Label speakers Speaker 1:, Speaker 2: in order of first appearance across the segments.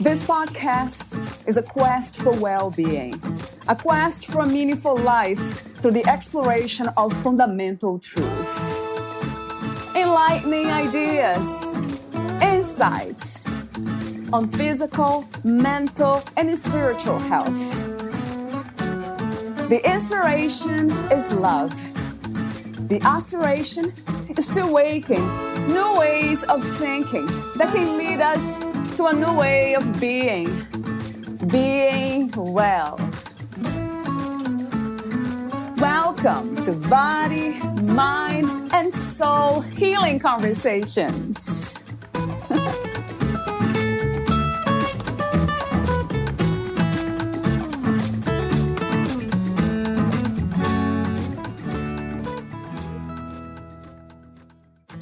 Speaker 1: This podcast is a quest for well-being, a quest for a meaningful life through the exploration of fundamental truth. Enlightening ideas, insights on physical, mental, and spiritual health. The inspiration is love. The aspiration is to awaken new ways of thinking that can lead us to a new way of being well. Welcome to Body, Mind, and Soul Healing Conversations.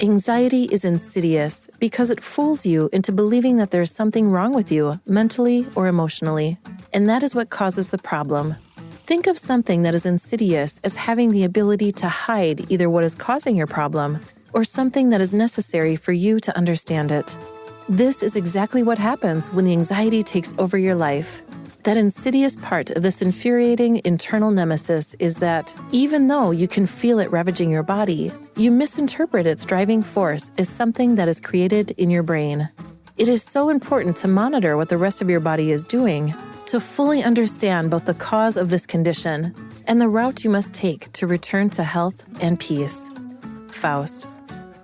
Speaker 2: Anxiety is insidious because it fools you into believing that there's something wrong with you mentally or emotionally, and that is what causes the problem. Think of something that is insidious as having the ability to hide either what is causing your problem or something that is necessary for you to understand it. This is exactly what happens when the anxiety takes over your life. That insidious part of this infuriating internal nemesis is that even though you can feel it ravaging your body, you misinterpret its driving force as something that is created in your brain. It is so important to monitor what the rest of your body is doing to fully understand both the cause of this condition and the route you must take to return to health and peace. Faust.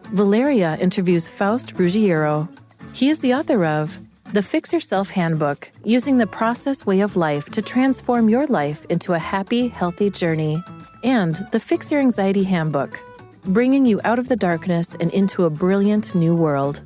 Speaker 2: Valeria interviews Faust Ruggiero. He is the author of The Fix Yourself Handbook, using the process way of life to transform your life into a happy, healthy journey, and The Fix Your Anxiety Handbook, bringing you out of the darkness and into a brilliant new world.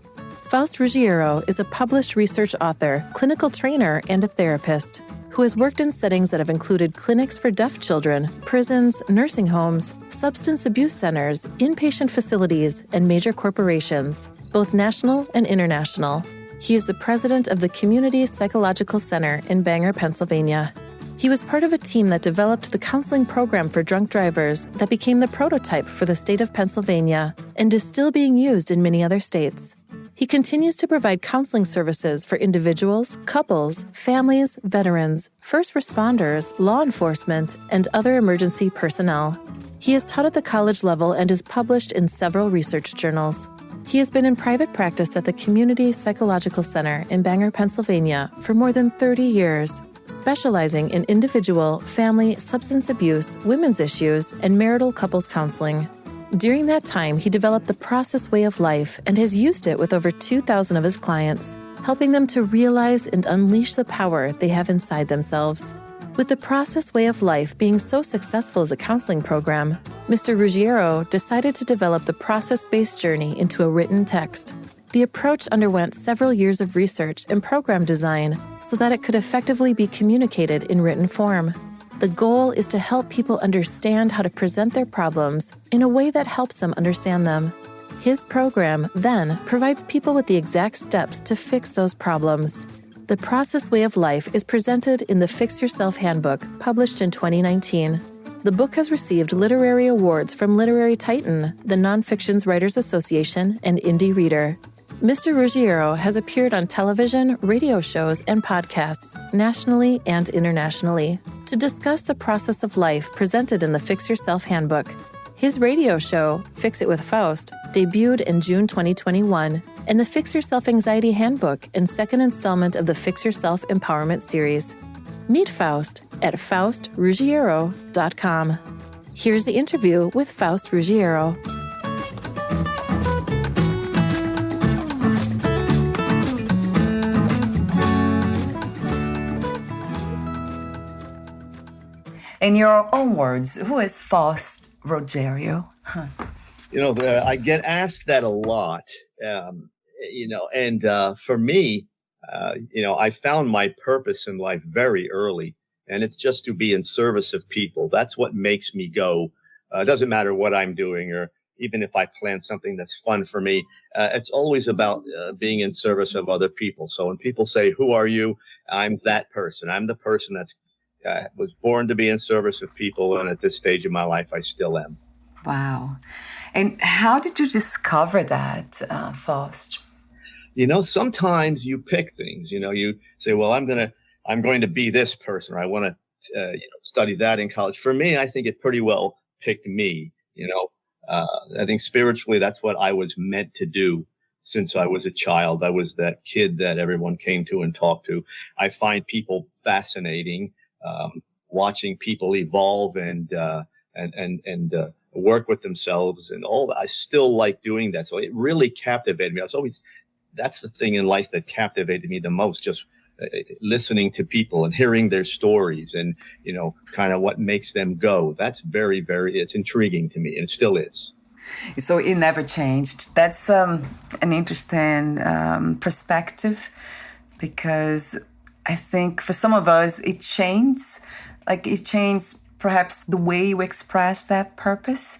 Speaker 2: Faust Ruggiero is a published research author, clinical trainer, and a therapist who has worked in settings that have included clinics for deaf children, prisons, nursing homes, substance abuse centers, inpatient facilities, and major corporations, both national and international. He is the president of the Community Psychological Center in Bangor, Pennsylvania. He was part of a team that developed the counseling program for drunk drivers that became the prototype for the state of Pennsylvania and is still being used in many other states. He continues to provide counseling services for individuals, couples, families, veterans, first responders, law enforcement, and other emergency personnel. He has taught at the college level and is published in several research journals. He has been in private practice at the Community Psychological Center in Bangor, Pennsylvania for more than 30 years, specializing in individual, family, substance abuse, women's issues, and marital couples counseling. During that time, he developed the process way of life and has used it with over 2,000 of his clients, helping them to realize and unleash the power they have inside themselves. With the process way of life being so successful as a counseling program, Mr. Ruggiero decided to develop the process-based journey into a written text. The approach underwent several years of research and program design so that it could effectively be communicated in written form. The goal is to help people understand how to present their problems in a way that helps them understand them. His program then provides people with the exact steps to fix those problems. The process way of life is presented in the Fix Yourself Handbook, published in 2019. The book has received literary awards from Literary Titan, the Nonfictions Writers Association, and Indie Reader. Mr. Ruggiero has appeared on television, radio shows, and podcasts, nationally and internationally, to discuss the process of life presented in the Fix Yourself Handbook. His radio show, Fix It with Faust, debuted in June 2021, and the Fix Yourself Anxiety Handbook and second installment of the Fix Yourself Empowerment series. Meet Faust at FaustRuggiero.com. Here's the interview with Faust Ruggiero.
Speaker 1: In your own words, who is Faust Ruggiero?
Speaker 3: I get asked that a lot, for me, I found my purpose in life very early, and it's just to be in service of people. That's what makes me go. It doesn't matter what I'm doing, or even if I plan something that's fun for me, it's always about being in service of other people. So when people say, who are you? I'm that person. I'm the person that's was born to be in service of people, and at this stage of my life, I still am.
Speaker 1: Wow. And how did you discover that, Faust?
Speaker 3: Sometimes you pick things. You say, well, I'm going to be this person, or I want to, study that in college. For me, I think it pretty well picked me. I think spiritually, that's what I was meant to do since I was a child. I was that kid that everyone came to and talked to. I find people fascinating, watching people evolve and work with themselves and all that. I still like doing that. So it really captivated me. That's the thing in life that captivated me the most, just listening to people and hearing their stories and, kind of what makes them go. That's very, very, it's intriguing to me, and it still is.
Speaker 4: So it never changed. That's an interesting perspective, because I think for some of us, it changed perhaps the way you express that purpose.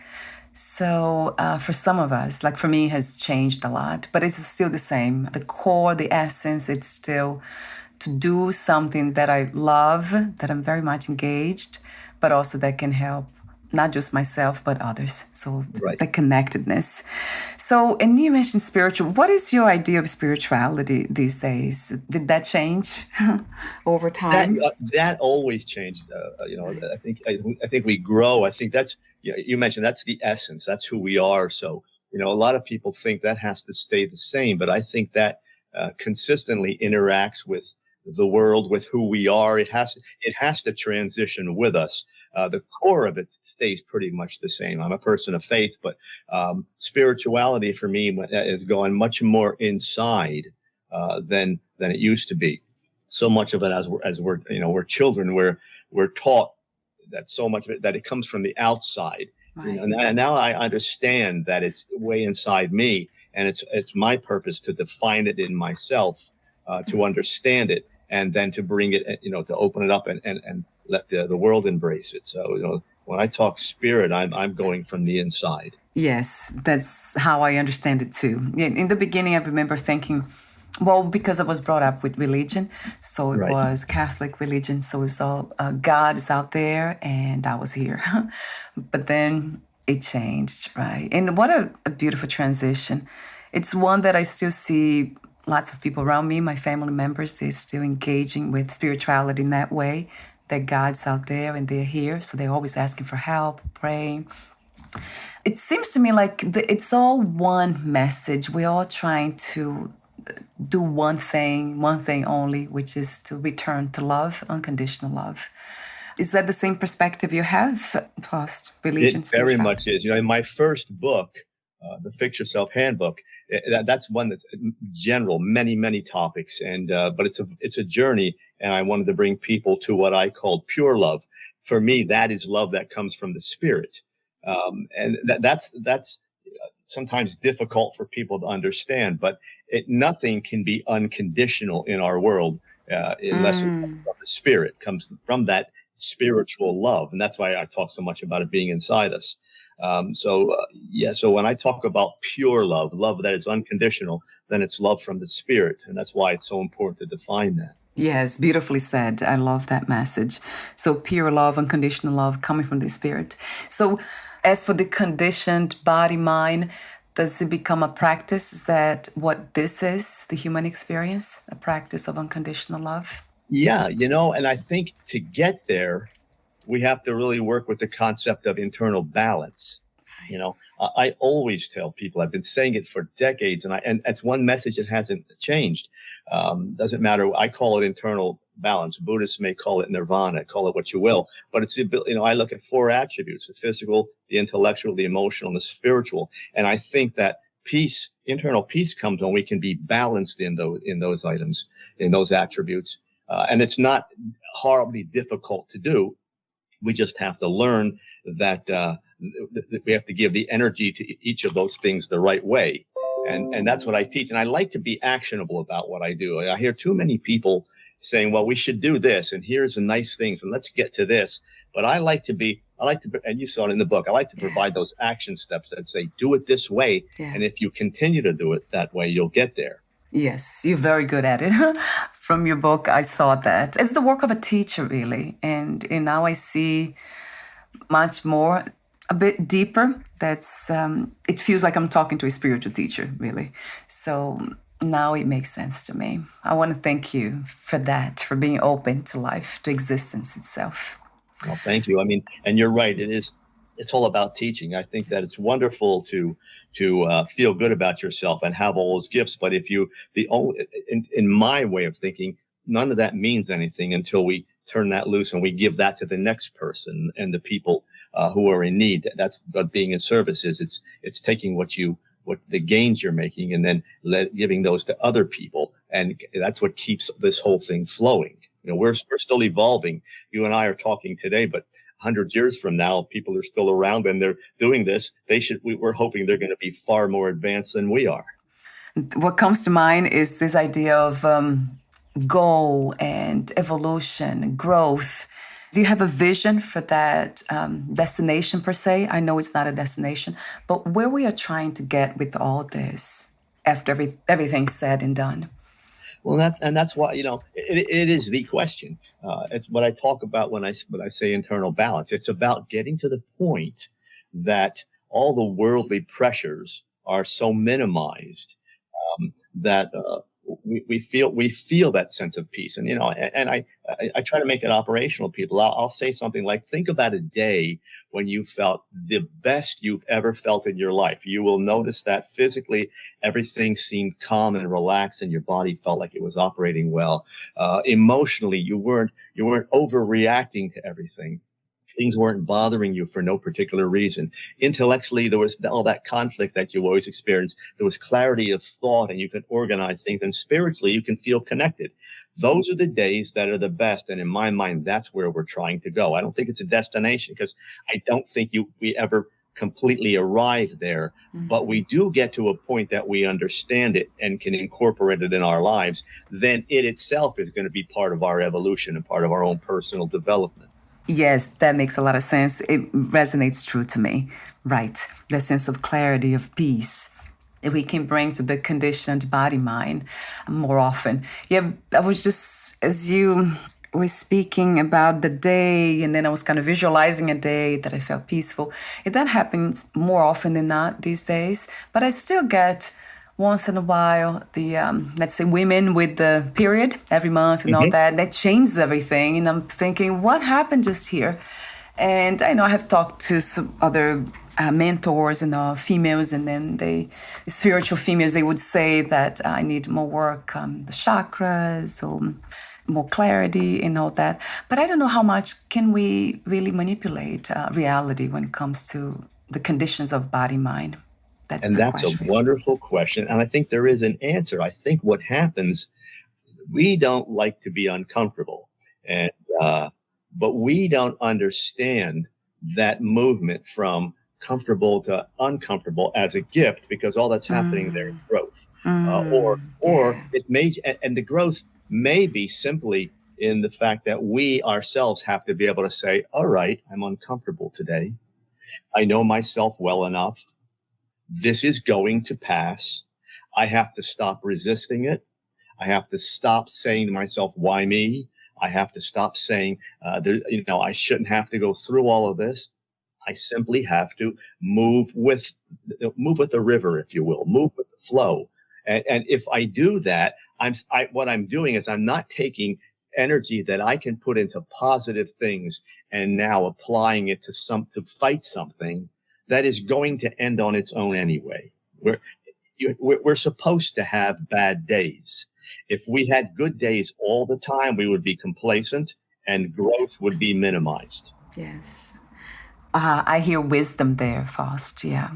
Speaker 4: So for some of us, like for me, it has changed a lot, but it's still the same. The core, the essence, it's still to do something that I love, that I'm very much engaged, but also that can help not just myself, but others. So
Speaker 3: right.
Speaker 4: The connectedness. So, and you mentioned spiritual. What is your idea of spirituality these days? Did that change over time?
Speaker 3: That always changed. I think we grow. I think that's, you mentioned that's the essence. That's who we are. So, a lot of people think that has to stay the same, but I think that consistently interacts with the world, with who we are. It has to transition with us. The core of it stays pretty much the same. I'm a person of faith, but spirituality for me is going much more inside than it used to be. So much of it, as we're children, we're taught that so much of it that it comes from the outside.
Speaker 4: Right.
Speaker 3: And now I understand that it's way inside me, and it's my purpose to define it in myself, to understand it, and then to bring it, to open it up and let the world embrace it. So, when I talk spirit, I'm going from the inside.
Speaker 4: Yes, that's how I understand it too. In the beginning, I remember thinking, well, because I was brought up with religion, so it was Catholic religion, so it was all God is out there and I was here. But then it changed, right? And what a beautiful transition. It's one that I still see lots of people around me, my family members, they're still engaging with spirituality in that way, that God's out there and they're here. So they're always asking for help, praying. It seems to me like it's all one message. We're all trying to do one thing only, which is to return to love, unconditional love. Is that the same perspective you have, Faust? Religion,
Speaker 3: it very much is. In my first book, the Fix Yourself Handbook, that's one that's general, many, many topics, and but it's a journey, and I wanted to bring people to what I called pure love. For me, that is love that comes from the spirit, and that's sometimes difficult for people to understand, but nothing can be unconditional in our world unless it comes from the spirit, comes from that spiritual love. And that's why I talk so much about it being inside us. So when I talk about pure love that is unconditional, then it's love from the spirit. And that's why it's so important to define that.
Speaker 4: Yes, beautifully said. I love that message. So pure love, unconditional love coming from the spirit. So as for the conditioned body, mind, does it become a practice? Is that what this is, the human experience, a practice of unconditional love?
Speaker 3: Yeah, and I think to get there, we have to really work with the concept of internal balance. I always tell people, I've been saying it for decades, and it's one message that hasn't changed. Doesn't matter. I call it internal balance. Buddhists may call it nirvana, call it what you will, but it's, I look at four attributes: the physical, the intellectual, the emotional, and the spiritual. And I think that peace, internal peace, comes when we can be balanced in those items, in those attributes. And it's not horribly difficult to do. We just have to learn that we have to give the energy to each of those things the right way. And that's what I teach. And I like to be actionable about what I do. I hear too many people saying, well, we should do this, and here's the nice things, and let's get to this. But I like to, and you saw it in the book, I like to provide those action steps that say, do it this way. Yeah. And if you continue to do it that way, you'll get there.
Speaker 4: Yes, you're very good at it. From your book, I saw that. It's the work of a teacher, really. And now I see much more, a bit deeper. That's it feels like I'm talking to a spiritual teacher, really. So Now it makes sense to me. I want to thank you for that, for being open to life, to existence itself.
Speaker 3: Well, thank you. I mean, and you're right. It's all about teaching. I think that it's wonderful to feel good about yourself and have all those gifts. But if you, in my way of thinking, none of that means anything until we turn that loose and we give that to the next person and the people who are in need. That's what being in service is. It's taking what the gains you're making and then giving those to other people. And that's what keeps this whole thing flowing. You know, we're still evolving. You and I are talking today, but 100 years from now, people are still around and they're doing this. We're hoping they're going to be far more advanced than we are.
Speaker 4: What comes to mind is this idea of goal and evolution and growth. Do you have a vision for that destination per se? I know it's not a destination, but where we are trying to get with all this after everything's said and done?
Speaker 3: Well, that's why, it is the question. It's what I talk about when I say internal balance. It's about getting to the point that all the worldly pressures are so minimized that we feel that sense of peace. And I try to make it operational. People, I'll say something like, think about a day when you felt the best you've ever felt in your life. You will notice that physically everything seemed calm and relaxed, and your body felt like it was operating well. Emotionally, you weren't overreacting to everything. Things weren't bothering you for no particular reason. Intellectually, there was all that conflict that you always experience. There was clarity of thought and you can organize things. And spiritually, you can feel connected. Those are the days that are the best. And in my mind, that's where we're trying to go. I don't think it's a destination because I don't think we ever completely arrive there. Mm-hmm. But we do get to a point that we understand it and can incorporate it in our lives. Then it itself is going to be part of our evolution and part of our own personal development.
Speaker 4: Yes, that makes a lot of sense. It resonates true to me, right? The sense of clarity, of peace that we can bring to the conditioned body-mind more often. Yeah, I was just, as you were speaking about the day, and then I was kind of visualizing a day that I felt peaceful. That happens more often than not these days, but I still get once in a while, the, let's say, women with the period every month and all that changes everything. And I'm thinking, what happened just here? And I know I have talked to some other mentors and females, and then the spiritual females, they would say that I need more work on the chakras or more clarity and all that. But I don't know how much can we really manipulate reality when it comes to the conditions of body-mind.
Speaker 3: That's a wonderful question. And I think there is an answer. I think what happens, we don't like to be uncomfortable. And but we don't understand that movement from comfortable to uncomfortable as a gift, because all that's happening there is growth. Or it may, and the growth may be simply in the fact that we ourselves have to be able to say, all right, I'm uncomfortable today. I know myself well enough. This is going to pass. I have to stop resisting it. I have to stop saying to myself, why me? I have to stop saying, I shouldn't have to go through all of this. I simply have to move with the river, if you will, move with the flow. And if I do that, what I'm doing is I'm not taking energy that I can put into positive things and now applying it to fight something that is going to end on its own anyway. We're supposed to have bad days. If we had good days all the time, we would be complacent and growth would be minimized.
Speaker 4: Yes. I hear wisdom there, Faust. Yeah.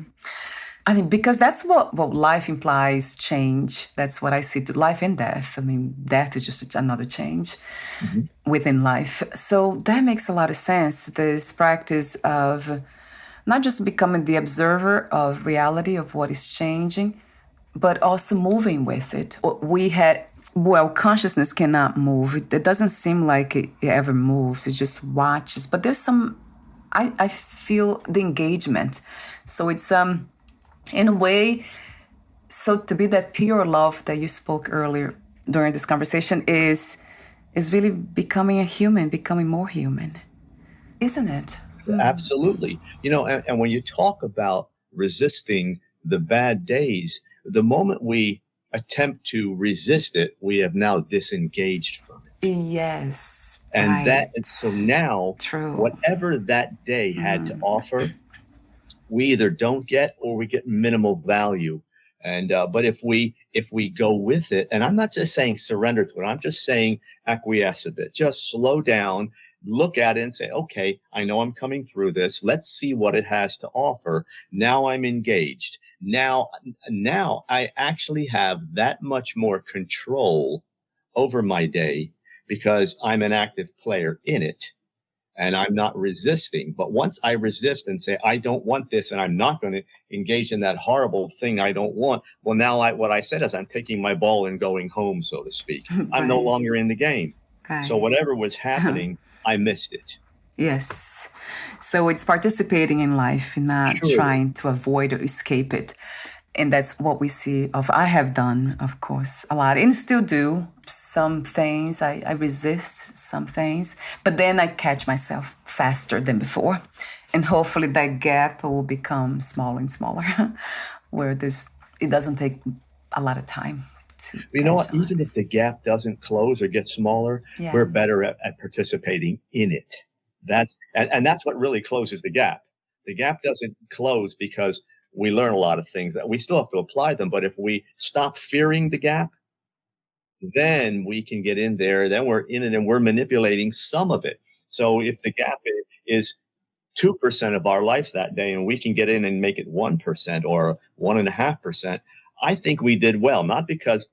Speaker 4: I mean, because that's what life implies, change. That's what I see to life and death. I mean, death is just another change within life. So that makes a lot of sense. This practice of not just becoming the observer of reality, of what is changing, but also moving with it. Consciousness cannot move. It doesn't seem like it ever moves. It just watches. But there's I feel the engagement. So it's, in a way, so to be that pure love that you spoke earlier during this conversation is really becoming a human, becoming more human, isn't it?
Speaker 3: Absolutely. And when you talk about resisting the bad days, the moment we attempt to resist it, we have now disengaged from it.
Speaker 4: Yes.
Speaker 3: And
Speaker 4: right.
Speaker 3: so now,
Speaker 4: True.
Speaker 3: whatever that day had to offer, we either don't get or we get minimal value. And but if we go with it, and I'm not just saying surrender to it, I'm just saying acquiesce a bit, just slow down, look at it and say, okay, I know I'm coming through this. Let's see what it has to offer. Now I'm engaged. Now I actually have that much more control over my day because I'm an active player in it. And I'm not resisting. But once I resist and say, I don't want this, and I'm not going to engage in that horrible thing I don't want, well, now what I said is I'm taking my ball and going home, so to speak. I'm no longer in the game.
Speaker 4: Right.
Speaker 3: So whatever was happening, I missed it.
Speaker 4: Yes. So it's participating in life and not trying to avoid or escape it. And that's what we see I have done, of course, a lot, and still do. Some things I resist, some things, but then I catch myself faster than before. And hopefully that gap will become smaller and smaller, where it doesn't take a lot of time to.
Speaker 3: You know what? Even if the gap doesn't close or get smaller, we're better at participating in it. That's what really closes the gap. The gap doesn't close because we learn a lot of things that we still have to apply them. But if we stop fearing the gap, then we can get in there. Then we're in it and we're manipulating some of it. So if the gap is 2% of our life that day and we can get in and make it 1% or 1.5%, I think we did well, not because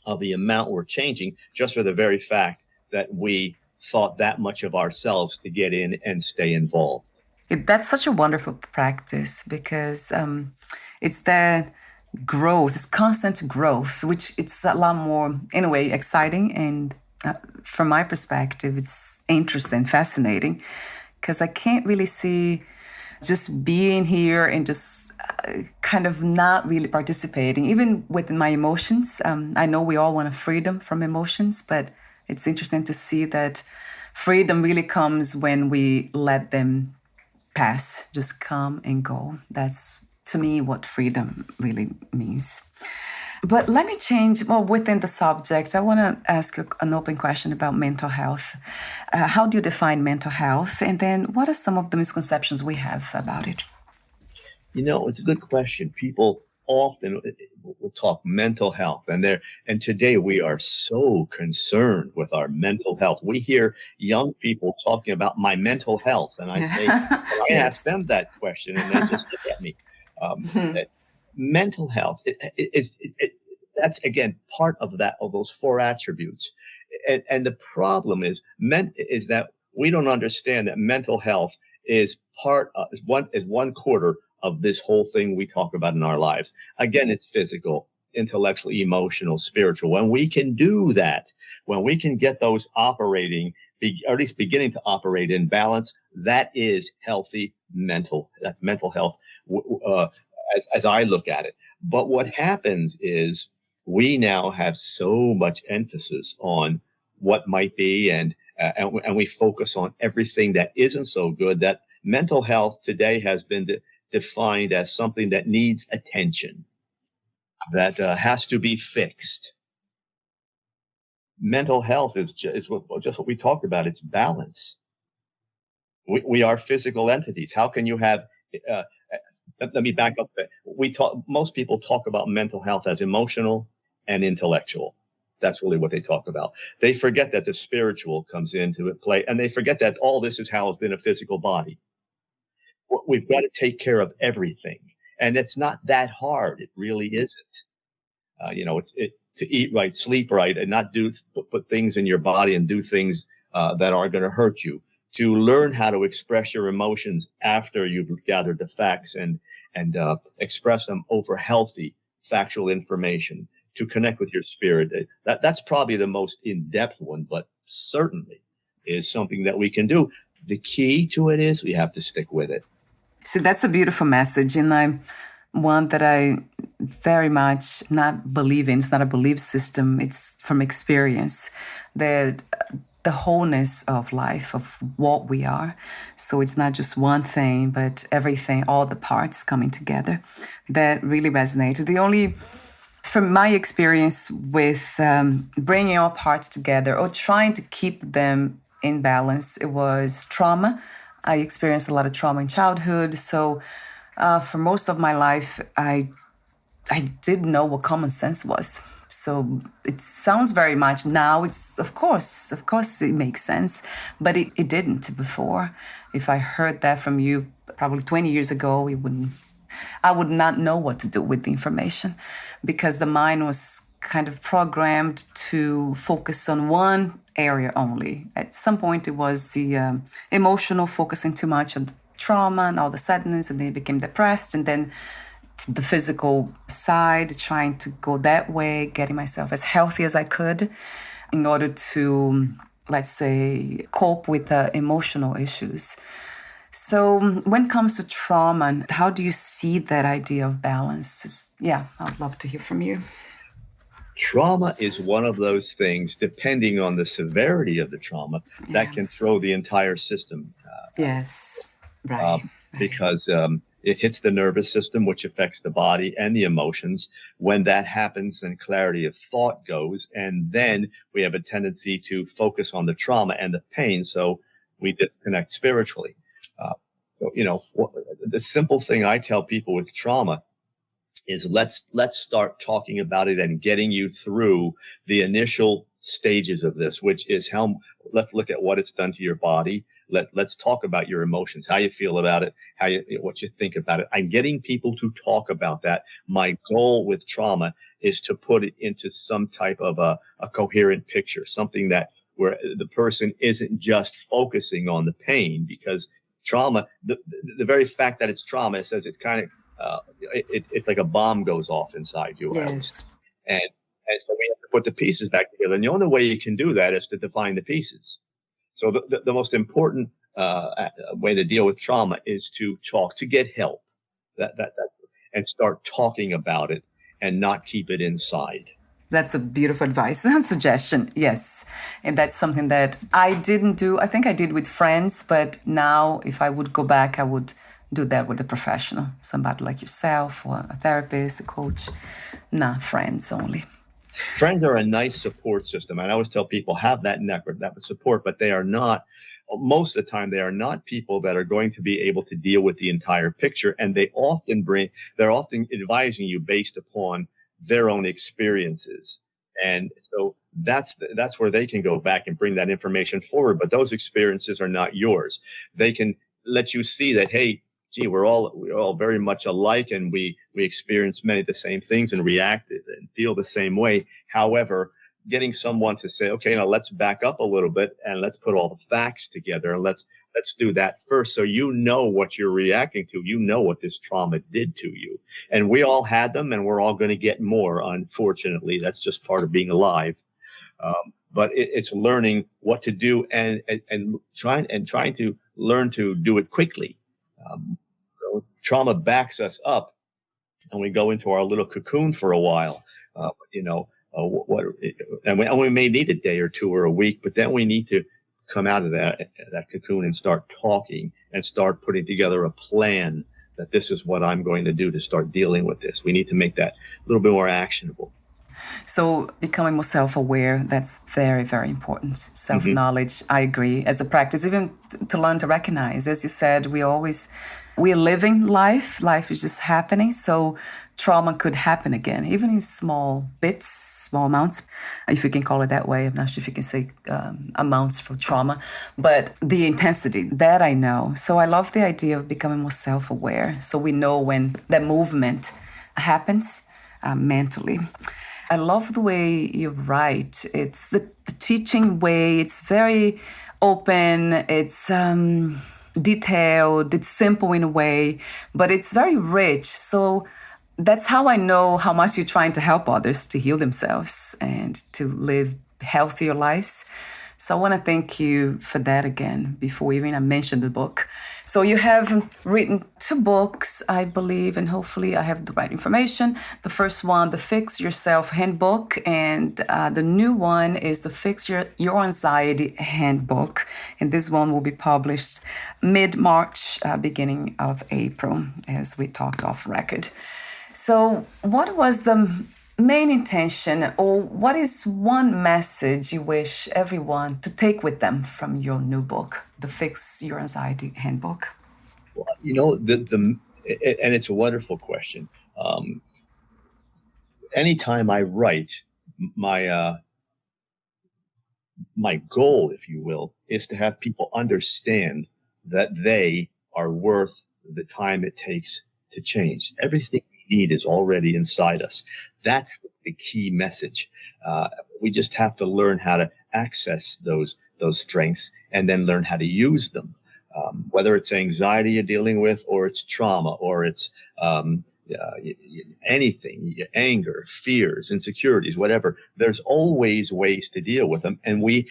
Speaker 3: of the amount we're changing, just for the very fact that we thought that much of ourselves to get in and stay involved.
Speaker 4: That's such a wonderful practice because it's that growth, it's constant growth, which it's a lot more, in a way, exciting. And from my perspective, it's interesting, fascinating, because I can't really see just being here and just kind of not really participating, even within my emotions. I know we all want a freedom from emotions, but it's interesting to see that freedom really comes when we let them pass, just come and go. That's, to me, what freedom really means. But let me change, within the subject, I want to ask you an open question about mental health. How do you define mental health? And then what are some of the misconceptions we have about it?
Speaker 3: You know, it's a good question. People often will talk mental health, and today we are so concerned with our mental health. We hear young people talking about my mental health, and I say, I ask them that question, and they just look at me. Mental health that's again part of those four attributes, and the problem is that we don't understand that mental health is one quarter of this whole thing we talk about in our lives. Again, it's physical, intellectual, emotional, spiritual. When we can do that, when we can get those operating, or at least beginning to operate in balance, that is healthy that's mental health, as I look at it. But what happens is we now have so much emphasis on what might be, and we focus on everything that isn't so good, that mental health today has been defined as something that needs attention, that has to be fixed. Mental health is just what we talked about. It's balance. We are physical entities. How can you have? Let me back up a bit. Most people talk about mental health as emotional and intellectual. That's really what they talk about. They forget that the spiritual comes into play, and they forget that all this is housed in a physical body. We've got to take care of everything, and it's not that hard. It really isn't. It's to eat right, sleep right, and not put things in your body and do things that are going to hurt you. To learn how to express your emotions after you've gathered the facts and express them over healthy, factual information. To connect with your spirit. That's probably the most in-depth one, but certainly is something that we can do. The key to it is we have to stick with it.
Speaker 4: See, that's a beautiful message, and one that I very much not believe in. It's not a belief system. It's from experience, that the wholeness of life, of what we are. So it's not just one thing, but everything, all the parts coming together. That really resonated. The only from my experience with bringing all parts together or trying to keep them in balance, it was trauma. I experienced a lot of trauma in childhood. So for most of my life, I didn't know what common sense was. So it sounds very much now, it's of course it makes sense, but it didn't before. If I heard that from you probably 20 years ago, I would not know what to do with the information, because the mind was kind of programmed to focus on one area only. At some point, it was the emotional, focusing too much on the trauma and all the sadness, and then it became depressed, and then the physical side, trying to go that way, getting myself as healthy as I could in order to, let's say, cope with the emotional issues. So when it comes to trauma, how do you see that idea of balance? Yeah, I'd love to hear from you.
Speaker 3: Trauma is one of those things, depending on the severity of the trauma, that can throw the entire system.
Speaker 4: Yes, right.
Speaker 3: Because it hits the nervous system, which affects the body and the emotions. When that happens, then clarity of thought goes, and then we have a tendency to focus on the trauma and the pain, so we disconnect spiritually. So, the simple thing I tell people with trauma is let's start talking about it and getting you through the initial stages of this, which is let's look at what it's done to your body. Let's talk about your emotions, how you feel about it, what you think about it. I'm getting people to talk about that. My goal with trauma is to put it into some type of a coherent picture, something that where the person isn't just focusing on the pain, because trauma, the very fact that it's trauma, it says it's kind of, it's like a bomb goes off inside you.
Speaker 4: Yes.
Speaker 3: And so we have to put the pieces back together. And the only way you can do that is to define the pieces. So the most important way to deal with trauma is to talk, to get help, and start talking about it and not keep it inside.
Speaker 4: That's a beautiful advice and suggestion. Yes. And that's something that I didn't do. I think I did with friends, but now if I would go back, I would do that with a professional, somebody like yourself or a therapist, a coach, not friends only.
Speaker 3: Friends are a nice support system. And I always tell people have that network, that support, but they are not, most of the time, they are not people that are going to be able to deal with the entire picture. And they're often advising you based upon their own experiences. And so that's where they can go back and bring that information forward. But those experiences are not yours. They can let you see that, hey, gee, we're all very much alike, and we experience many of the same things and react and feel the same way. However, getting someone to say, okay, now let's back up a little bit and let's put all the facts together, and let's do that first, so you know what you're reacting to. You know what this trauma did to you. And we all had them, and we're all going to get more, unfortunately. That's just part of being alive. But it's learning what to do and trying to learn to do it quickly. Trauma backs us up, and we go into our little cocoon for a while. And we may need a day or two or a week, but then we need to come out of that cocoon and start talking and start putting together a plan that this is what I'm going to do to start dealing with this. We need to make that a little bit more actionable.
Speaker 4: So becoming more self-aware, that's very, very important. Self-knowledge, I agree, as a practice, even to learn to recognize. As you said, we're living life. Life is just happening. So trauma could happen again, even in small bits, small amounts, if you can call it that way. I'm not sure if you can say amounts for trauma, but the intensity, that I know. So I love the idea of becoming more self-aware, so we know when that movement happens mentally. I love the way you write. It's the teaching way. It's very open. It's detailed. It's simple in a way, but it's very rich. So that's how I know how much you're trying to help others to heal themselves and to live healthier lives. So I want to thank you for that again, before even I mentioned the book. So you have written 2 books, I believe, and hopefully I have the right information. The first one, the Fix Yourself Handbook, and the new one is the Fix Your Anxiety Handbook. And this one will be published mid-March, beginning of April, as we talked off record. So what was the main intention, or what is one message you wish everyone to take with them from your new book, the Fix Your Anxiety Handbook?
Speaker 3: Well, and it's a wonderful question. Anytime I write, my goal, if you will, is to have people understand that they are worth the time it takes to change. Everything we need is already inside us. That's the key message. We just have to learn how to access those strengths and then learn how to use them. Whether it's anxiety you're dealing with, or it's trauma, or it's anything, anger, fears, insecurities, whatever, there's always ways to deal with them. And we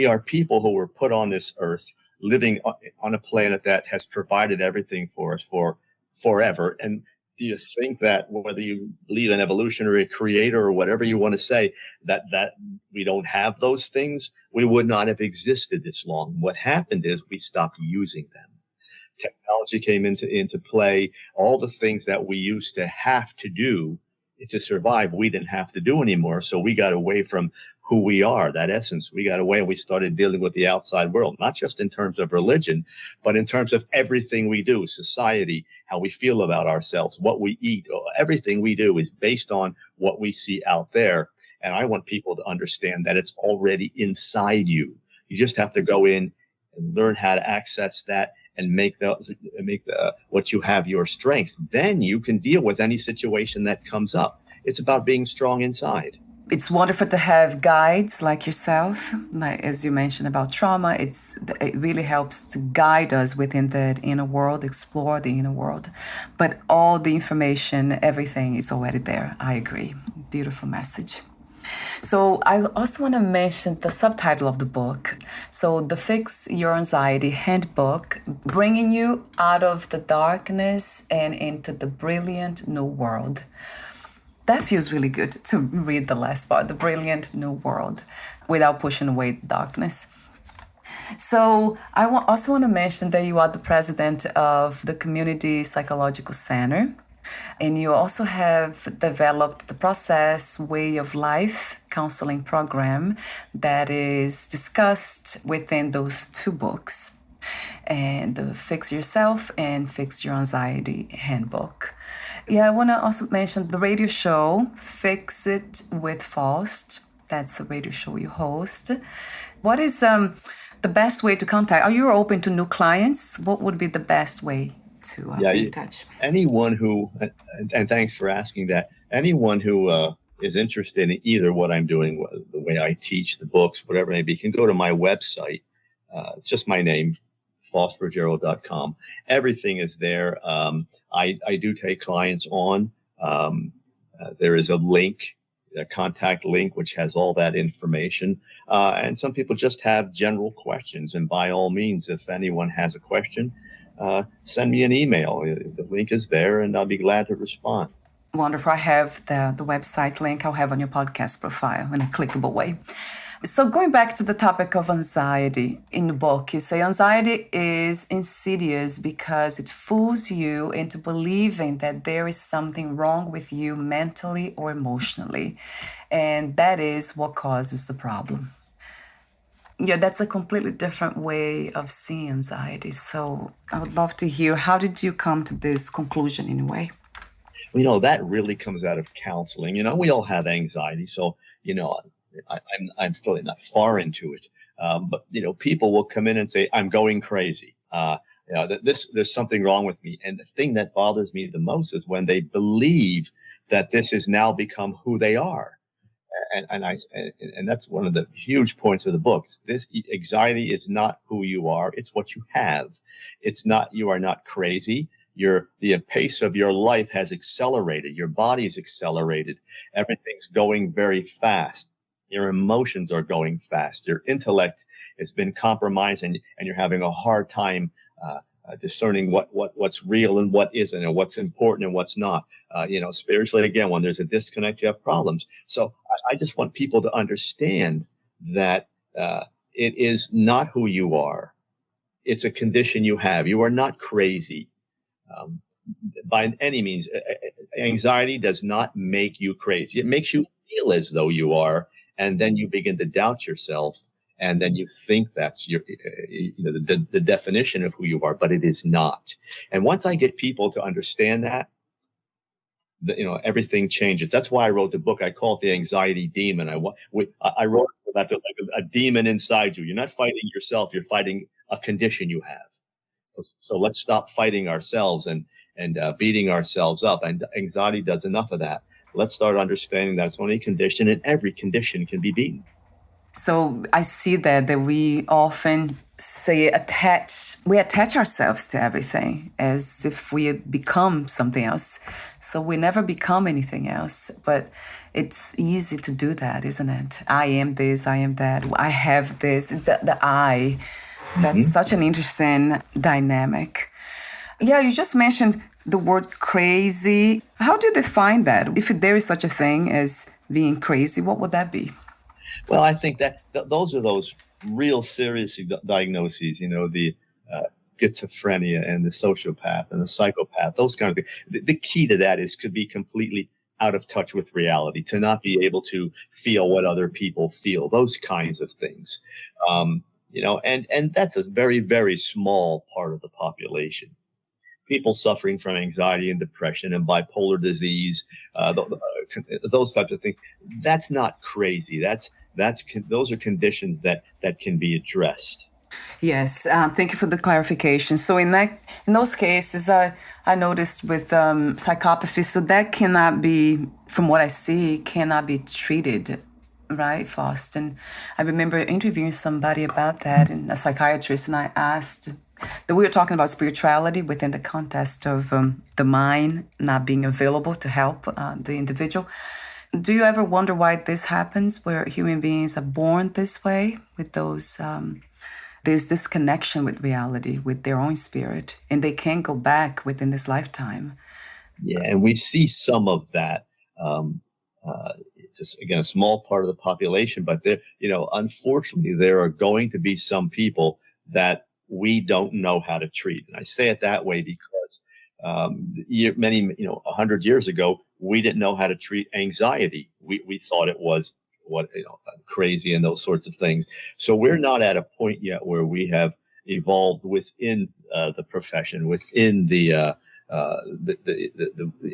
Speaker 3: are people who were put on this earth, living on a planet that has provided everything for us for forever. And do you think that whether you believe in evolution or a creator or whatever you want to say, that we don't have those things? We would not have existed this long. What happened is we stopped using them. Technology came into play. All the things that we used to have to do to survive, we didn't have to do anymore. So we got away from who we are, that essence. We got away and we started dealing with the outside world, not just in terms of religion, but in terms of everything we do, society, how we feel about ourselves, what we eat. Everything we do is based on what we see out there. And I want people to understand that it's already inside you. You just have to go in and learn how to access that and make what you have your strength. Then you can deal with any situation that comes up. It's about being strong inside.
Speaker 4: It's wonderful to have guides like yourself. Like, as you mentioned about trauma, it really helps to guide us within that inner world, explore the inner world. But all the information, everything is already there. I agree. Beautiful message. So I also want to mention the subtitle of the book. So the Fix Your Anxiety Handbook, bringing you out of the darkness and into the brilliant new world. That feels really good to read the last part, the brilliant new world, without pushing away the darkness. So I also want to mention that you are the president of the Community Psychological Center. And you also have developed the Process Way of Life counseling program that is discussed within those two books, and Fix Yourself and Fix Your Anxiety Handbook. Yeah, I want to also mention the radio show, Fix It with Faust. That's the radio show you host. What is the best way to contact? Are you open to new clients? What would be the best way to be in touch?
Speaker 3: Anyone who, and thanks for asking that, anyone who is interested in either what I'm doing, the way I teach, the books, whatever it may be, can go to my website. It's just my name, FaustRuggiero.com. Everything is there. I do take clients on. There is a link, a contact link, which has all that information. And some people just have general questions. And by all means, if anyone has a question, send me an email. The link is there, and I'll be glad to respond.
Speaker 4: Wonderful. I have the website link I'll have on your podcast profile in a clickable way. So going back to the topic of anxiety, in the book, you say anxiety is insidious because it fools you into believing that there is something wrong with you mentally or emotionally. And that is what causes the problem. Yeah, that's a completely different way of seeing anxiety. So I would love to hear, how did you come to this conclusion in a way?
Speaker 3: That really comes out of counseling. We all have anxiety. So, I'm still not far into it. But people will come in and say, I'm going crazy. There's something wrong with me. And the thing that bothers me the most is when they believe that this has now become who they are. And that's one of the huge points of the book. This anxiety is not who you are. It's what you have. You are not crazy. The pace of your life has accelerated. Your body's accelerated. Everything's going very fast. Your emotions are going fast. Your intellect has been compromised, and you're having a hard time discerning what's real and what isn't, and what's important and what's not. Spiritually, again, when there's a disconnect, you have problems. So I just want people to understand that it is not who you are. It's a condition you have. You are not crazy by any means. Anxiety does not make you crazy. It makes you feel as though you are, and then you begin to doubt yourself, and then you think that's the definition of who you are, but it is not. And once I get people to understand that, everything changes. That's why I wrote the book. I call it The Anxiety Demon. I wrote it that there's like a demon inside you. You're not fighting yourself. You're fighting a condition you have. So let's stop fighting ourselves and beating ourselves up. And anxiety does enough of that. Let's start understanding that it's only a condition, and every condition can be beaten.
Speaker 4: So I see that we often we attach ourselves to everything as if we become something else. So we never become anything else. But it's easy to do that, isn't it? I am this, I am that, I have this, the I. That's such an interesting dynamic. Yeah, you just mentioned the word crazy. How do you define that? If there is such a thing as being crazy, what would that be?
Speaker 3: Well, I think that those are those real serious diagnoses, the schizophrenia and the sociopath and the psychopath, those kind of things. The key to that is to be completely out of touch with reality, to not be able to feel what other people feel, those kinds of things. And that's a very, very small part of the population. People suffering from anxiety and depression and bipolar disease, those types of things. That's not crazy. Those are conditions that can be addressed.
Speaker 4: Yes, thank you for the clarification. So in those cases, I noticed with psychopathy, so that cannot be, from what I see, cannot be treated, right, Faust? And I remember interviewing somebody about that, and a psychiatrist, and I asked that we were talking about spirituality within the context of the mind not being available to help the individual. Do you ever wonder why this happens, where human beings are born this way, with those there's this connection with reality, with their own spirit, and they can't go back within this lifetime?
Speaker 3: Yeah, and we see some of that. It's just, again, a small part of the population, but unfortunately, there are going to be some people that we don't know how to treat. And I say it that way because 100 years ago, we didn't know how to treat anxiety. We thought it was crazy and those sorts of things. So we're not at a point yet where we have evolved within the profession, within the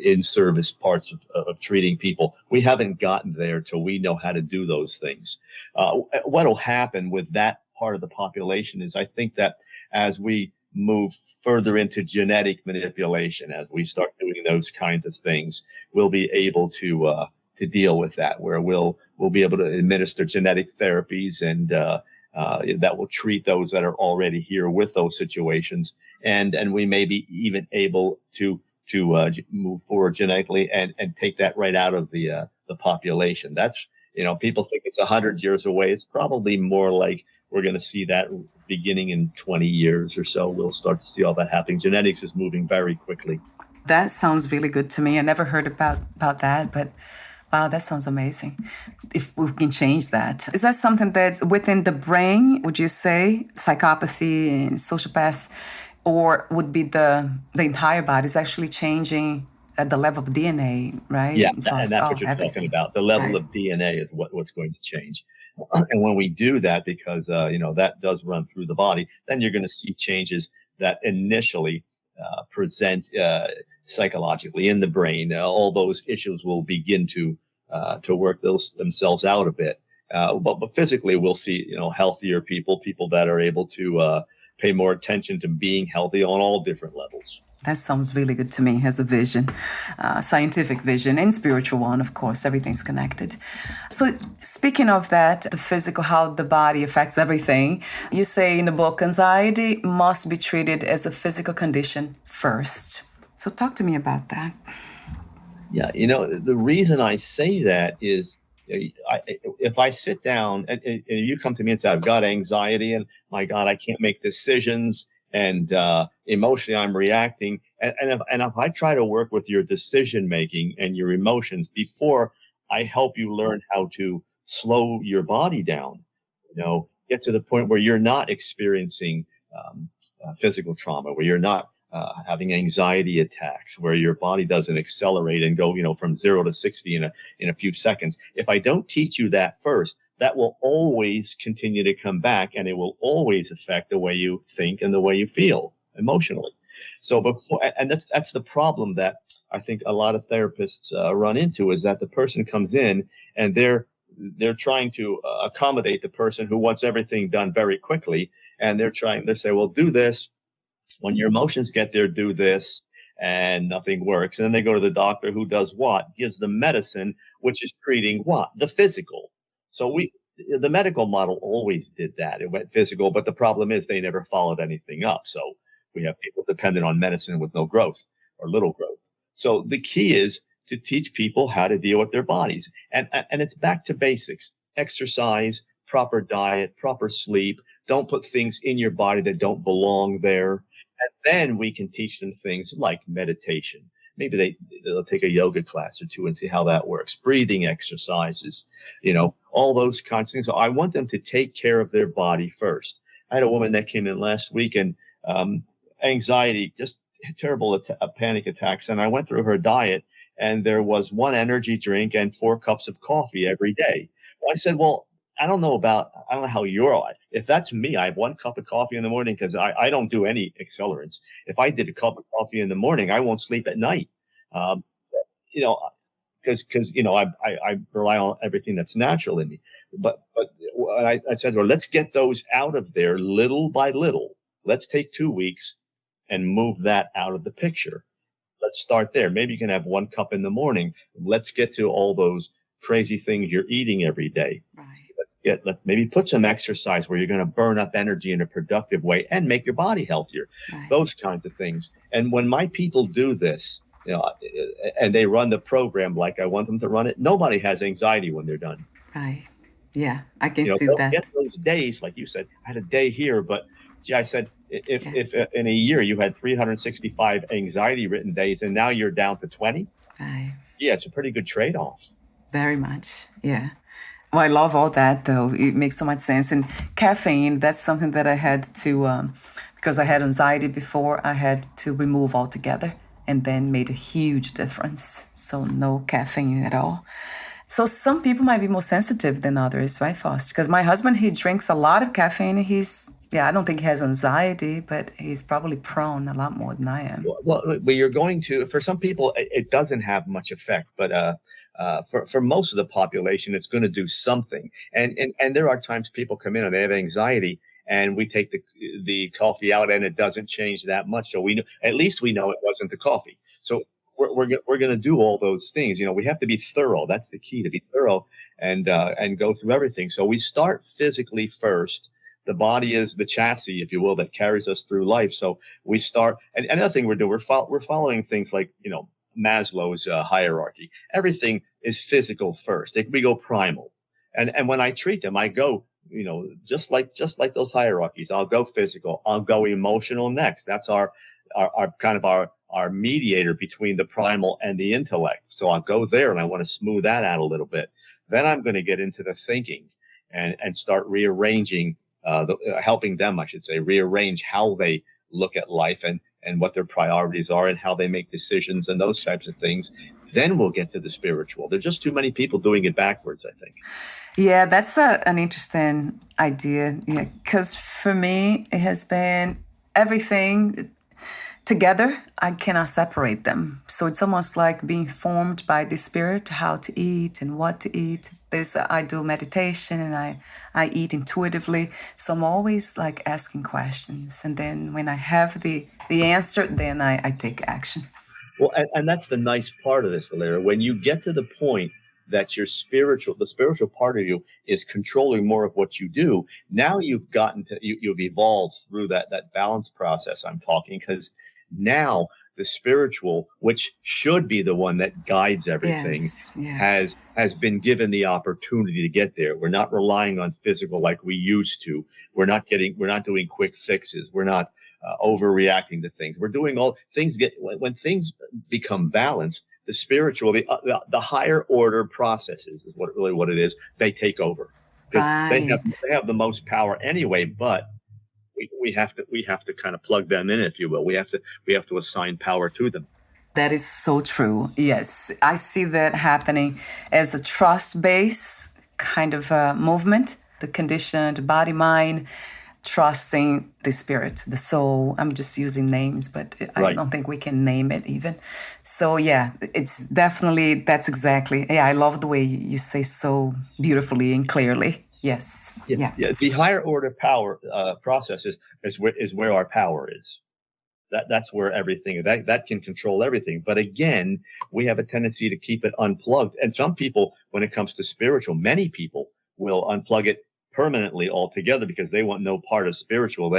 Speaker 3: in-service parts of treating people. We haven't gotten there till we know how to do those things. What will happen with that part of the population is, I think that as we move further into genetic manipulation, as we start doing those kinds of things, we'll be able to deal with that, where we'll be able to administer genetic therapies and that will treat those that are already here with those situations, and we may be even able to move forward genetically and take that right out of the population. That's, people think it's 100 years away. It's probably more like we're going to see that beginning in 20 years or so. We'll start to see all that happening. Genetics is moving very quickly.
Speaker 4: That sounds really good to me. I never heard about that, but wow, that sounds amazing. If we can change that. Is that something that's within the brain, would you say, psychopathy and sociopath, or would be the entire body is actually changing at the level of DNA, right?
Speaker 3: Yeah, and that's what you're talking about. The level of DNA is what's going to change. And when we do that, because, that does run through the body, then you're going to see changes that initially present psychologically in the brain. All those issues will begin to work themselves out a bit. But physically, we'll see, healthier people that are able to pay more attention to being healthy on all different levels.
Speaker 4: That sounds really good to me as a vision, scientific vision and spiritual one, of course. Everything's connected. So speaking of that, the physical, how the body affects everything, you say in the book, anxiety must be treated as a physical condition first. So talk to me about that.
Speaker 3: Yeah, the reason I say that is, if I sit down and you come to me and say, I've got anxiety and my God, I can't make decisions, and emotionally I'm reacting. And if I try to work with your decision making and your emotions before I help you learn how to slow your body down, get to the point where you're not experiencing physical trauma, where you're not having anxiety attacks where your body doesn't accelerate and go, from 0 to 60 in a few seconds. If I don't teach you that first, that will always continue to come back, and it will always affect the way you think and the way you feel emotionally. So that's the problem that I think a lot of therapists run into, is that the person comes in and they're trying to accommodate the person who wants everything done very quickly. And they say, well, do this. When your emotions get there, do this, and nothing works. And then they go to the doctor, who does what? Gives them medicine, which is treating what? The physical. So the medical model always did that. It went physical, but the problem is they never followed anything up. So we have people dependent on medicine with no growth or little growth. So the key is to teach people how to deal with their bodies. And it's back to basics: exercise, proper diet, proper sleep. Don't put things in your body that don't belong there. And then we can teach them things like meditation. Maybe they'll take a yoga class or two and see how that works. Breathing exercises, all those kinds of things. So I want them to take care of their body first. I had a woman that came in last week, and anxiety, just terrible panic attacks. And I went through her diet, and there was 1 energy drink and 4 cups of coffee every day. Well, I said, well, I don't know how you're on. If that's me, I have 1 cup of coffee in the morning because I don't do any accelerants. If I did a cup of coffee in the morning, I won't sleep at night. Because I rely on everything that's natural in me. But I said, well, let's get those out of there little by little. Let's take 2 weeks and move that out of the picture. Let's start there. Maybe you can have 1 cup in the morning. Let's get to all those crazy things you're eating every day.
Speaker 4: Right.
Speaker 3: Let's maybe put some exercise where you're going to burn up energy in a productive way and make your body healthier. Right. Those kinds of things. And when my people do this, and they run the program like I want them to run it, nobody has anxiety when they're done.
Speaker 4: Right. Yeah, I can see that.
Speaker 3: Get those days, like you said, I had a day here, but I said, if in a year you had 365 anxiety-ridden days and now you're down to 20,
Speaker 4: right.
Speaker 3: Yeah, it's a pretty good trade-off.
Speaker 4: Very much, yeah. Well, I love all that, though. It makes so much sense. And caffeine, that's something that I had to, because I had anxiety before, I had to remove altogether, and then made a huge difference. So no caffeine at all. So some people might be more sensitive than others, right, Faust? Because my husband, he drinks a lot of caffeine. I don't think he has anxiety, but he's probably prone a lot more than I am.
Speaker 3: Well, you're going to, for some people, it doesn't have much effect, but for most of the population, it's going to do something. And there are times people come in and they have anxiety, and we take the coffee out, and it doesn't change that much. So at least we know it wasn't the coffee. So we're going to do all those things. We have to be thorough. That's the key, to be thorough and go through everything. So we start physically first. The body is the chassis, if you will, that carries us through life. So we start, and another thing we're doing, we're following things like, Maslow's hierarchy. Everything is physical first. We go primal. And when I treat them, I go, just like those hierarchies. I'll go physical. I'll go emotional next. That's our kind of our mediator between the primal and the intellect. So I'll go there, and I want to smooth that out a little bit. Then I'm going to get into the thinking and start rearranging, helping them, I should say, rearrange how they look at life and what their priorities are and how they make decisions and those types of things. Then we'll get to the spiritual. There's just too many people doing it backwards, I think.
Speaker 4: Yeah, that's an interesting idea. Yeah, because for me, it has been everything together. I cannot separate them. So it's almost like being formed by the spirit, how to eat and what to eat. I do meditation, and I eat intuitively. So I'm always like asking questions. And then when I have the answer, then I take action.
Speaker 3: Well, and that's the nice part of this, Valeria. When you get to the point that the spiritual part of you is controlling more of what you do, now you've you've evolved through that balance process I'm talking, because now the spiritual, which should be the one that guides everything,
Speaker 4: yes, yeah,
Speaker 3: has been given the opportunity to get there. We're not relying on physical like we used to. We're not doing quick fixes. We're not overreacting to things. We're doing all things. When things become balanced, the spiritual, the higher order processes is what it is. They take over.
Speaker 4: Right.
Speaker 3: They have the most power anyway, but we have to kind of plug them in, if you will. We have to assign power to them.
Speaker 4: That is so true. Yes, I see that happening as a trust-based kind of movement, the conditioned body, mind, trusting the spirit, the soul. I'm just using names, but I don't think we can name it even. So yeah, it's definitely, that's exactly, I love the way you say so beautifully and clearly. Yes. Yeah.
Speaker 3: The higher order power process is where our power is. That's where everything that can control everything. But again, we have a tendency to keep it unplugged. And some people, when it comes to spiritual, many people will unplug it permanently altogether because they want no part of spiritual.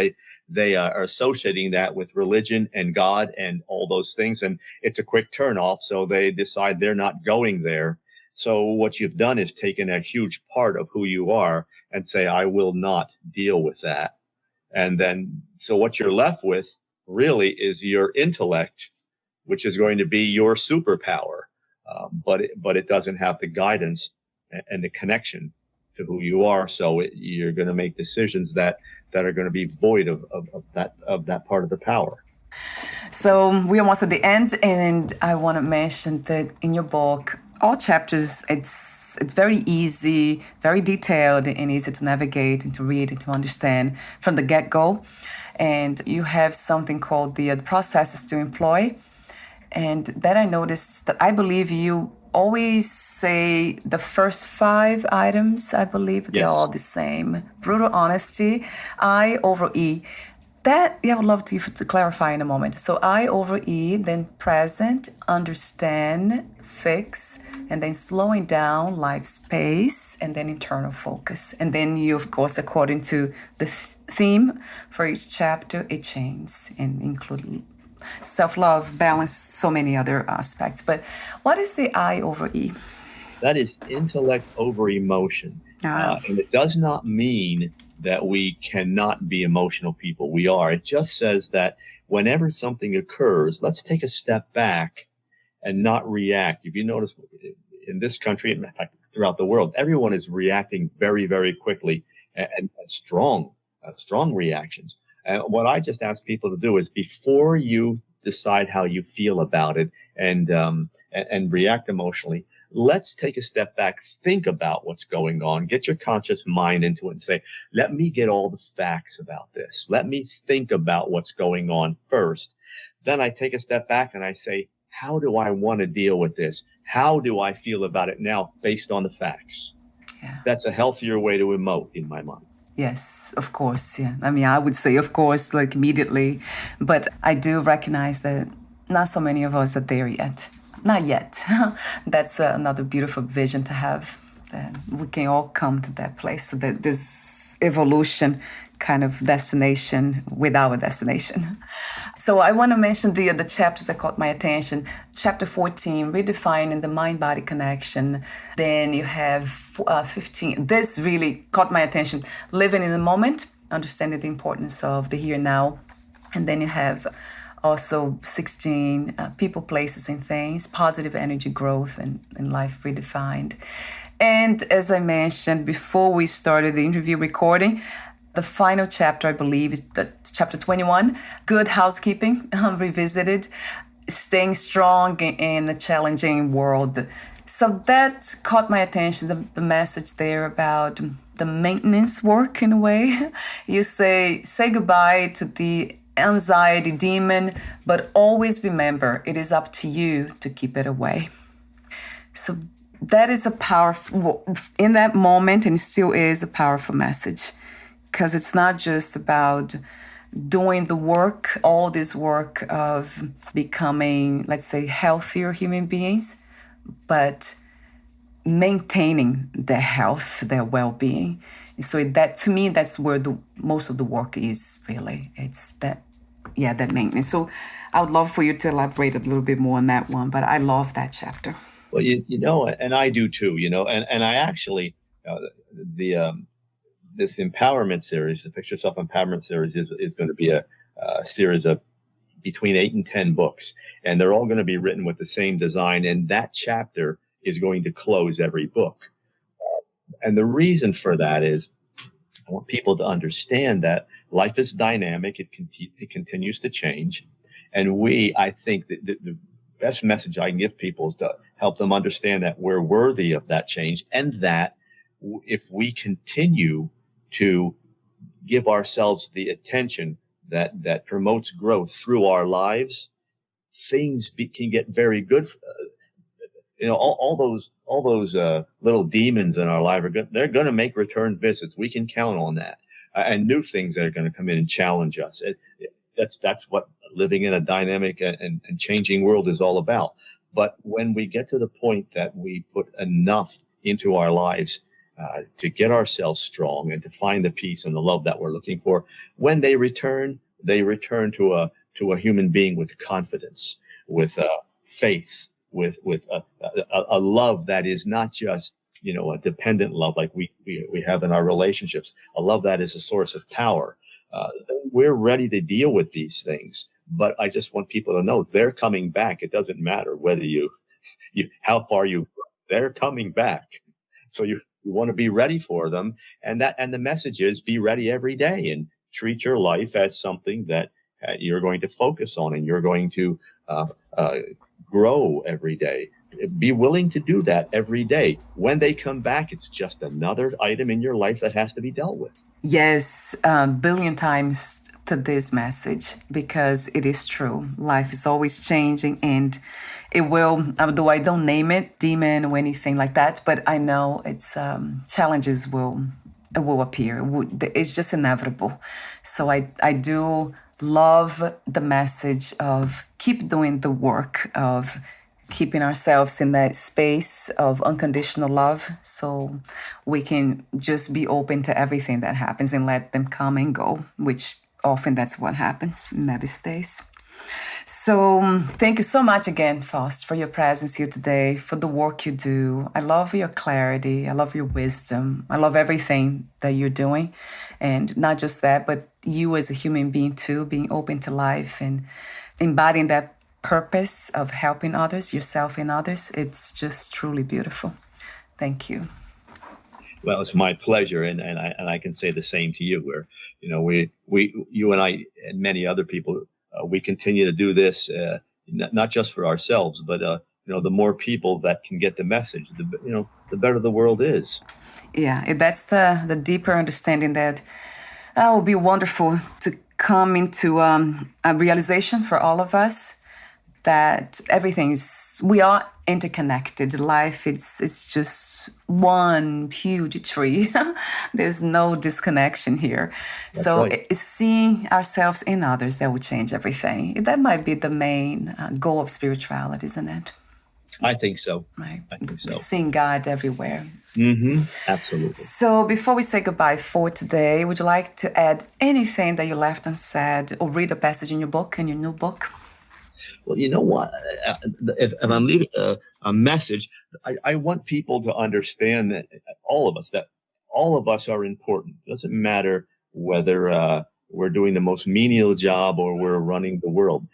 Speaker 3: They are associating that with religion and God and all those things, and it's a quick turn off. So they decide they're not going there. So what you've done is taken a huge part of who you are and say, I will not deal with that. And then, so what you're left with really is your intellect, which is going to be your superpower. But it doesn't have the guidance and the connection to who you are. So you're going to make decisions that are going to be void of that part of the power.
Speaker 4: So we're almost at the end, and I want to mention that in your book, all chapters, it's very easy, very detailed, and easy to navigate and to read and to understand from the get-go. And you have something called the processes to employ. And that I noticed that I believe you always say the first 5 items, I believe they're all the same. Brutal honesty, I over E. That, I would love to clarify in a moment. So I over E, then present, understand, fix, and then slowing down, life space, and then internal focus. And then you, of course, according to the theme for each chapter, it changes and include self-love, balance, so many other aspects. But what is the I over E?
Speaker 3: That is intellect over emotion. And it does not mean that we cannot be emotional people. We are. It just says that whenever something occurs, let's take a step back and not react. If you notice in this country, in fact, throughout the world, everyone is reacting very, very quickly and strong reactions. And what I just ask people to do is before you decide how you feel about it and react emotionally, let's take a step back, think about what's going on, get your conscious mind into it and say, let me get all the facts about this. Let me think about what's going on first. Then I take a step back and I say, how do I want to deal with this? How do I feel about it now based on the facts? Yeah. That's a healthier way to emote in my mind.
Speaker 4: Yes, of course. Yeah. I mean, I would say, of course, like immediately. But I do recognize that not so many of us are there yet. Not yet. That's another beautiful vision to have. That we can all come to that place. So that this evolution kind of destination without a destination. So I want to mention the chapters that caught my attention. Chapter 14, redefining the mind-body connection. Then you have 15. This really caught my attention. Living in the moment, understanding the importance of the here and now. And then you have also 16, people, places, and things, positive energy growth and life redefined. And as I mentioned before we started the interview recording, the final chapter, I believe, is chapter 21, Good Housekeeping, Revisited, Staying Strong in a Challenging World. So that caught my attention, the message there about the maintenance work in a way. You say goodbye to the anxiety demon, but always remember it is up to you to keep it away. So that is a powerful, in that moment, and still is a powerful message. Because it's not just about doing the work, all this work of becoming, let's say, healthier human beings, but maintaining their health, their well-being. So that, to me, that's where most of the work is, really. It's that maintenance. So I would love for you to elaborate a little bit more on that one, but I love that chapter.
Speaker 3: Well, you know, and I do too, you know, and I actually, this empowerment series, the Fix Yourself Empowerment series, is going to be a series of between 8 and 10 books, and they're all going to be written with the same design, and that chapter is going to close every book. And the reason for that is I want people to understand that life is dynamic. It continues to change. And I think that the best message I can give people is to help them understand that we're worthy of that change, and that if we continue to give ourselves the attention that promotes growth through our lives, things can get very good. All those little demons in our life they're going to make return visits. We can count on that, and new things that are going to come in and challenge us. That's what living in a dynamic and changing world is all about. But when we get to the point that we put enough into our lives to get ourselves strong and to find the peace and the love that we're looking for, when they return to a human being with confidence, with faith, with a love that is not just a dependent love like we have in our relationships, a love that is a source of power. We're ready to deal with these things, but I just want people to know they're coming back. It doesn't matter whether how far they're coming back. So you want to be ready for them, and the message is be ready every day and treat your life as something that you're going to focus on, and you're going to grow every day. Be willing to do that every day. When they come back, it's just another item in your life that has to be dealt with.
Speaker 4: Yes, billion times to this message, because it is true. Life is always changing, and it will, although I don't name it demon or anything like that, but I know it's challenges will appear. It's just inevitable. So I do love the message of keep doing the work of keeping ourselves in that space of unconditional love, so we can just be open to everything that happens and let them come and go, which often that's what happens, never stays. So thank you so much again, Faust, for your presence here today, for the work you do. I love your clarity. I love your wisdom. I love everything that you're doing. And not just that, but you as a human being too, being open to life and embodying that purpose of helping others, yourself and others. It's just truly beautiful. Thank you.
Speaker 3: Well, it's my pleasure, and I can say the same to you. Where you and I and many other people, we continue to do this not just for ourselves, but the more people that can get the message, the better the world is.
Speaker 4: Yeah, that's the deeper understanding that it would be wonderful to come into a realization for all of us that we are interconnected. Life, it's just one huge tree. There's no disconnection here.
Speaker 3: That's
Speaker 4: so
Speaker 3: right.
Speaker 4: It's seeing ourselves in others that will change everything. That might be the main goal of spirituality, isn't it?
Speaker 3: I think so.
Speaker 4: Right.
Speaker 3: I think so.
Speaker 4: Seeing God everywhere.
Speaker 3: Mm-hmm. Absolutely.
Speaker 4: So before we say goodbye for today, would you like to add anything that you left unsaid, or read a passage in your book, in your new book?
Speaker 3: Well, you know what? If I'm leaving a message, I want people to understand that all of us are important. It doesn't matter whether we're doing the most menial job or we're running the world.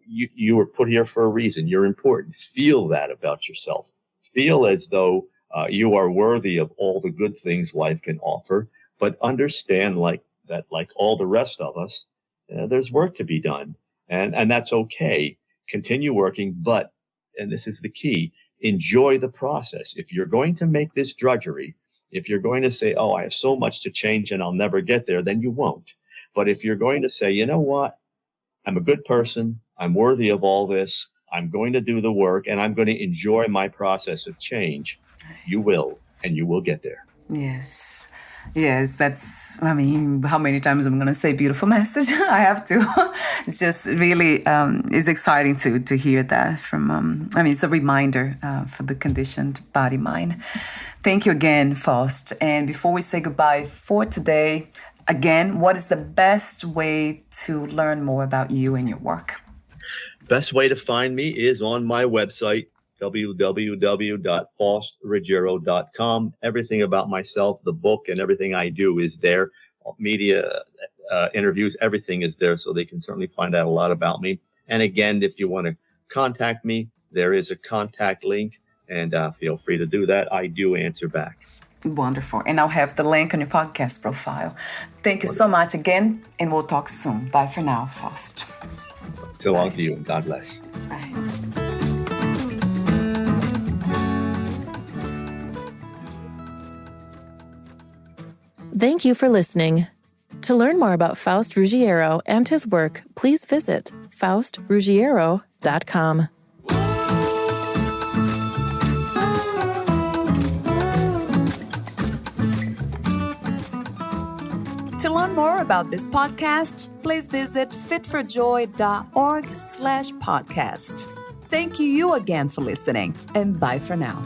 Speaker 3: You were put here for a reason. You're important. Feel that about yourself. Feel as though you are worthy of all the good things life can offer, but understand like all the rest of us, there's work to be done. And that's okay. Continue working, but, and this is the key, enjoy the process. If you're going to make this drudgery, if you're going to say, oh, I have so much to change and I'll never get there, then you won't. But if you're going to say, you know what, I'm a good person, I'm worthy of all this, I'm going to do the work, and I'm going to enjoy my process of change, you will, and you will get there.
Speaker 4: Yes. Yes, how many times I'm going to say beautiful message? I have to. It's just really, it's exciting to hear that from, it's a reminder for the conditioned body-mind. Thank you again, Faust. And before we say goodbye for today, again, what is the best way to learn more about you and your work?
Speaker 3: Best way to find me is on my website, www.faustruggiero.com. Everything about myself, the book, and everything I do is there. Media, interviews, everything is there, so they can certainly find out a lot about me. And again, if you want to contact me, there is a contact link, and feel free to do that. I do answer back.
Speaker 4: Wonderful. And I'll have the link on your podcast profile. Thank you so much again, and we'll talk soon. Bye for now, Faust.
Speaker 3: So long to you, and God bless.
Speaker 4: Bye.
Speaker 2: Thank you for listening. To learn more about Faust Ruggiero and his work, please visit faustruggiero.com.
Speaker 1: To learn more about this podcast, please visit fitforjoy.org/podcast. Thank you again for listening, and bye for now.